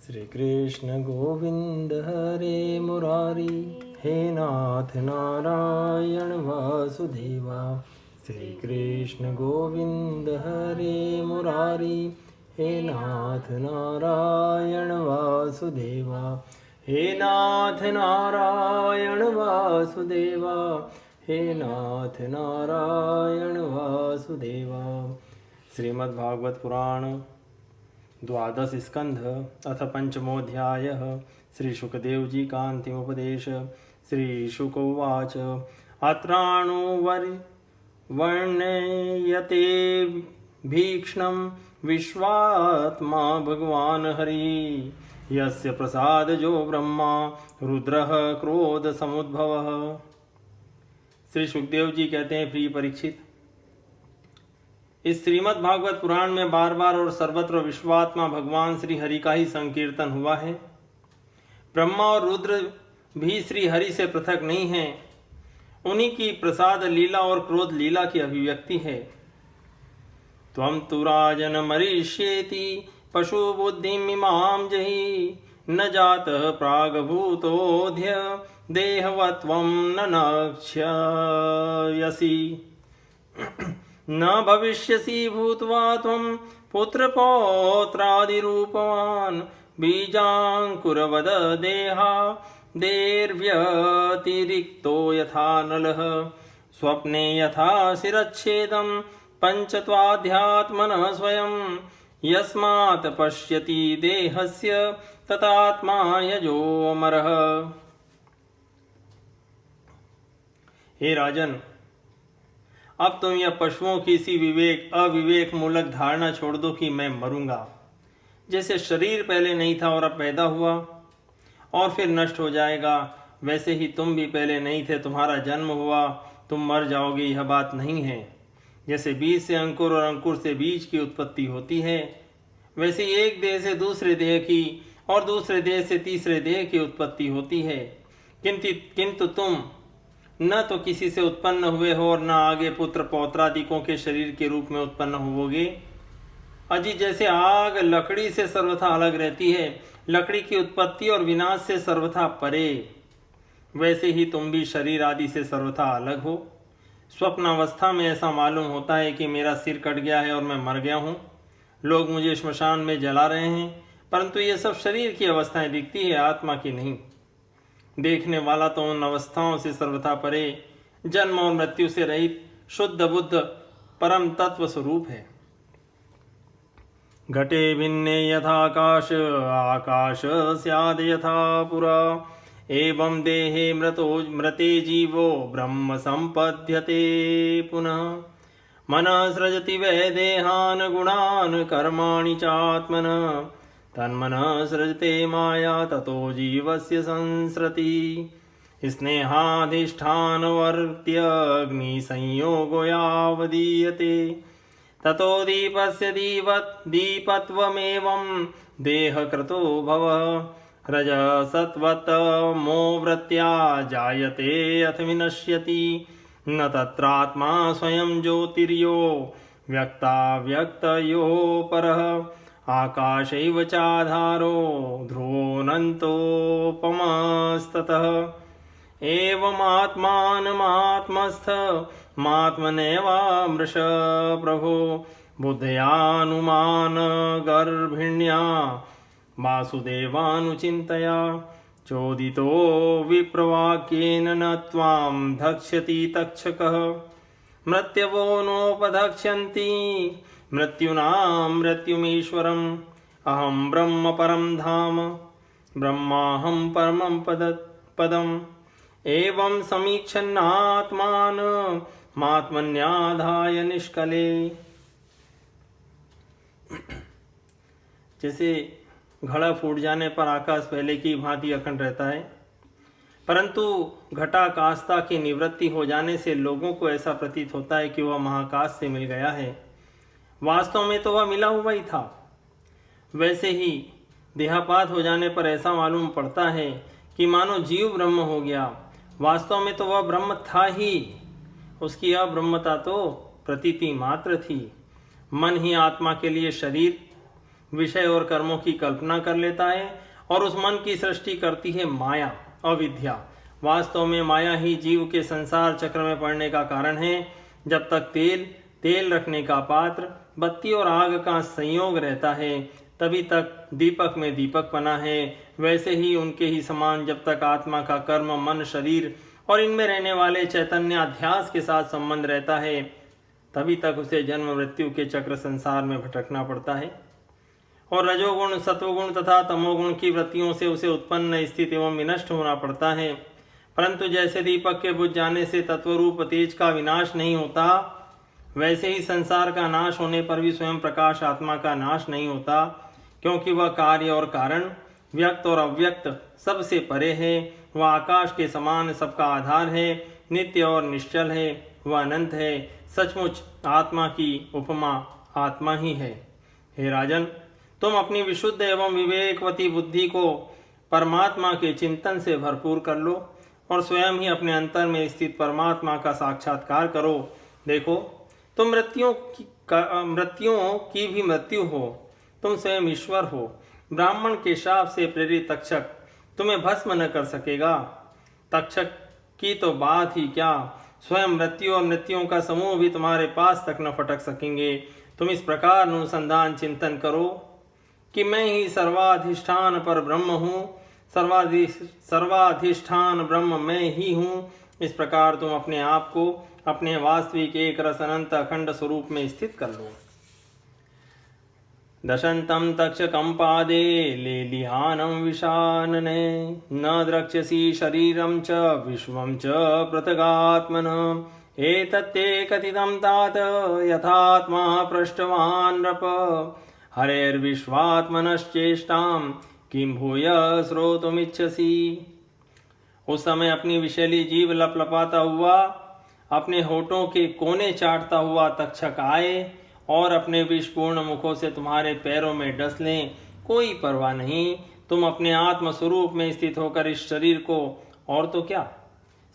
श्री कृष्ण गोविंद हरे मुरारी, हे नाथ नारायण वासुदेवा। श्री कृष्ण गोविंद हरे मुरारी, हे नाथ नारायण वासुदेवा। हे नाथ नारायण वासुदेवा, हे नाथ नारायण वासुदेवा। श्रीमद्भागवत पुराण द्वादश स्कंध अथ पंचमोऽध्याय। श्री सुखदेव जी का अंतिमोपदेश। श्री शुक उवाच वर्णयते भीक्ष्णं विश्वात्मा भगवान हरि, यस्य प्रसादजो ब्रह्मा रुद्रः क्रोध समुद्भवः। श्री सुखदेव जी कहते हैं, प्रिय परीक्षित, इस श्रीमद् भागवत पुराण में बार बार और सर्वत्र विश्वात्मा भगवान श्री हरि का ही संकीर्तन हुआ है। ब्रह्मा और रुद्र भी श्री हरि से पृथक नहीं है, उन्हीं की प्रसाद लीला और क्रोध लीला की अभिव्यक्ति है। त्वं तु राजन मरिष्येति पशु बुद्धिमिमां जहि, न जातः प्रागभूतोऽध्य देहवत्वं न नक्ष्यसि। न भविष्यसि भूत्वा त्वं पुत्रपौत्रादिरूपवान्, बीजाङ्कुरवद देहादेर्व्यतिरिक्तो यथा नलः, स्वप्ने यथा शिरच्छेदं पञ्चत्वाध्यात्मनः स्वयं, यस्मात् पश्यति देहस्य ततात्मा यजो अमरः। हे राजन, अब तुम यह पशुओं की सी अविवेक मूलक धारणा छोड़ दो कि मैं मरूंगा। जैसे शरीर पहले नहीं था और अब पैदा हुआ और फिर नष्ट हो जाएगा, वैसे ही तुम भी पहले नहीं थे, तुम्हारा जन्म हुआ, तुम मर जाओगे, यह बात नहीं है। जैसे बीज से अंकुर और अंकुर से बीज की उत्पत्ति होती है, वैसे एक देह से दूसरे देह की और दूसरे देह से तीसरे देह की उत्पत्ति होती है। किंतु तुम न तो किसी से उत्पन्न हुए हो और न आगे पुत्र पौत्रादिकों के शरीर के रूप में उत्पन्न होवोगे। अजी जैसे आग लकड़ी से सर्वथा अलग रहती है, लकड़ी की उत्पत्ति और विनाश से सर्वथा परे, वैसे ही तुम भी शरीर आदि से सर्वथा अलग हो। स्वप्नावस्था में ऐसा मालूम होता है कि मेरा सिर कट गया है और मैं मर गया हूँ, लोग मुझे श्मशान में जला रहे हैं, परंतु ये सब शरीर की अवस्थाएं दिखती है, आत्मा की नहीं। देखने वाला तो उन अवस्थाओं से सर्वथा परे, जन्म और मृत्यु से रहित शुद्ध बुद्ध परम तत्व स्वरूप है। घटे भिन्ने यथाकाश आकाश स्याद् यथा पुरा, एवं देहे मृते जीवो ब्रह्म संपद्यते पुनः। मनः सृजति वै देहान् गुणान् कर्माणि चात्मनः, तन्मनः सृजते माया ततो जीवस्य संसृति। स्नेहाधिष्ठानवर्त्यग्निसंयोगो यावदीयते, ततो दीपस्य दीपत्वमेवं देहकृतो भवः। रजसत्वतमो वृत्त्या जायते अथ विनश्यति, न तत्रात्मा स्वयं ज्योतिर्यो व्यक्ताव्यक्तयो परः। आकाशैव चाधारो ध्रुवोऽनन्तोपमस्ततः, एवमात्मानमात्मस्थमात्मनैवामृष प्रभो। बुद्धयानुमानगर्भिण्या वासुदेवानुचिन्तया, चोदितो विप्रवाक्येन न त्वां धक्ष्यति तक्षकः। मृत्यवो नोपधक्ष्यन्ति मृत्युना मृत्युमीश्वरम्, अहं ब्रह्म परं धाम ब्रह्माहं परमं पदम्। एवं समीक्षन्नात्मानमात्मन्याधाय निष्कले। जैसे घड़ा फूट जाने पर आकाश पहले की भांति अखंड रहता है, परंतु घटाकाशता की निवृत्ति हो जाने से लोगों को ऐसा प्रतीत होता है कि वह महाकाश से मिल गया है। वास्तव में तो वह मिला हुआ ही था। वैसे ही देहापात हो जाने पर ऐसा मालूम पड़ता है कि मानो जीव ब्रह्म हो गया, वास्तव में तो वह ब्रह्म था ही, उसकी अब्रह्मता तो प्रतीति मात्र थी। मन ही आत्मा के लिए शरीर, विषय और कर्मों की कल्पना कर लेता है और उस मन की सृष्टि करती है माया, अविद्या। वास्तव में माया ही जीव के संसार चक्र में पड़ने का कारण है। जब तक तेल रखने का पात्र, बत्ती और आग का संयोग रहता है, तभी तक दीपक में दीपक बना है। वैसे ही उनके ही समान जब तक आत्मा का कर्म, मन, शरीर और इनमें रहने वाले चैतन्य अध्यास के साथ संबंध रहता है, तभी तक उसे जन्म मृत्यु के चक्र संसार में भटकना पड़ता है। और रजोगुण, सत्वगुण तथा तमोगुण की वृत्तियों से उसे उत्पन्न, स्थित एवं विनष्ट होना पड़ता है। परंतु जैसे दीपक के बुझ जाने से तत्वरूप तेज का विनाश नहीं होता, वैसे ही संसार का नाश होने पर भी स्वयं प्रकाश आत्मा का नाश नहीं होता, क्योंकि वह कार्य और कारण, व्यक्त और अव्यक्त सबसे परे है। वह आकाश के समान सबका आधार है, नित्य और निश्चल है, वह अनंत है। सचमुच आत्मा की उपमा आत्मा ही है। हे राजन, तुम अपनी विशुद्ध एवं विवेकवती बुद्धि को परमात्मा के चिंतन से भरपूर कर लो और स्वयं ही अपने अंतर में स्थित परमात्मा का साक्षात्कार करो। देखो, तुम मृत्युओं की भी मृत्यु हो, तुम स्वयं ईश्वर हो। ब्राह्मण के शाप से प्रेरित तक्षक तुम्हें भस्म न कर सकेगा। तक्षक की तो बात ही क्या, स्वयं मृत्यु और मृत्युओं का समूह भी तुम्हारे पास तक न फटक सकेंगे। तुम इस प्रकार अनुसंधान चिंतन करो कि मैं ही सर्वाधिष्ठान पर ब्रह्म हूँ, सर्वाधिष्ठान ब्रह्म मैं ही हूँ। इस प्रकार तुम अपने आप को अपने वास्तविक एक रस अनंत अखंड स्वरूप में स्थित कर लो। दशन्तं तक्षकं पादे लेलिहानं विशानने, न द्रक्ष्यसि शरीरं च विश्वं च पृथगात्मनः। एतत्ते कथितं तात यथात्मा पृष्टवान् नृप, हरेर्विश्वात्मनश्चेष्टां किं भूय श्रोतुमिच्छसि। उस समय अपनी विषैली जीभ लपलपाता हुआ, अपने होठों के कोने चाटता हुआ तक्षक आए और अपने विषपूर्ण मुखों से तुम्हारे पैरों में डस लें, कोई परवाह नहीं। तुम अपने आत्म स्वरूप में स्थित होकर इस शरीर को और तो क्या,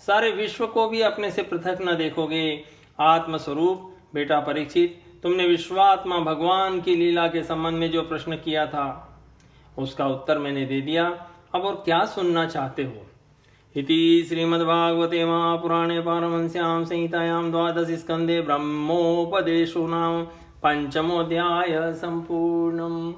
सारे विश्व को भी अपने से पृथक न देखोगे। आत्म स्वरूप बेटा परीक्षित, तुमने विश्वात्मा भगवान की लीला के संबंध में जो प्रश्न किया था, उसका उत्तर मैंने दे दिया। अब और क्या सुनना चाहते हो? इति श्रीमद्भागवते महापुराणे पारमहंस्यां संहितायां 12 स्कंदे ब्रह्मोपदेशो नाम पंचमोऽध्याय संपूर्णम्।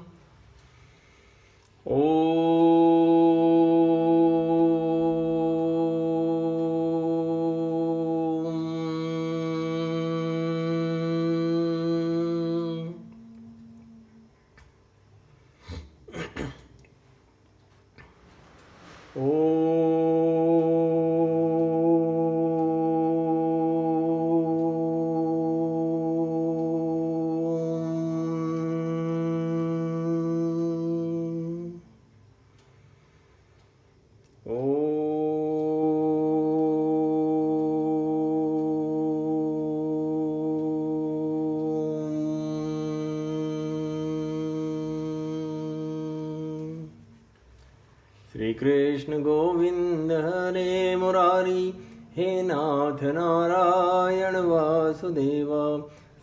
श्री कृष्ण गोविंद हरे मुरारी, हे नाथ नारायण वासुदेव।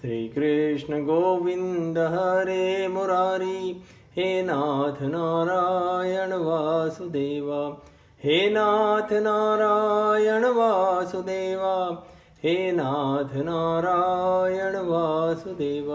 श्री कृष्ण गोविंद हरे मुरारी, हे नाथ नारायण वासुदेव। हे नाथ नारायण वासुदेव, हे नाथ नारायण वासुदेव।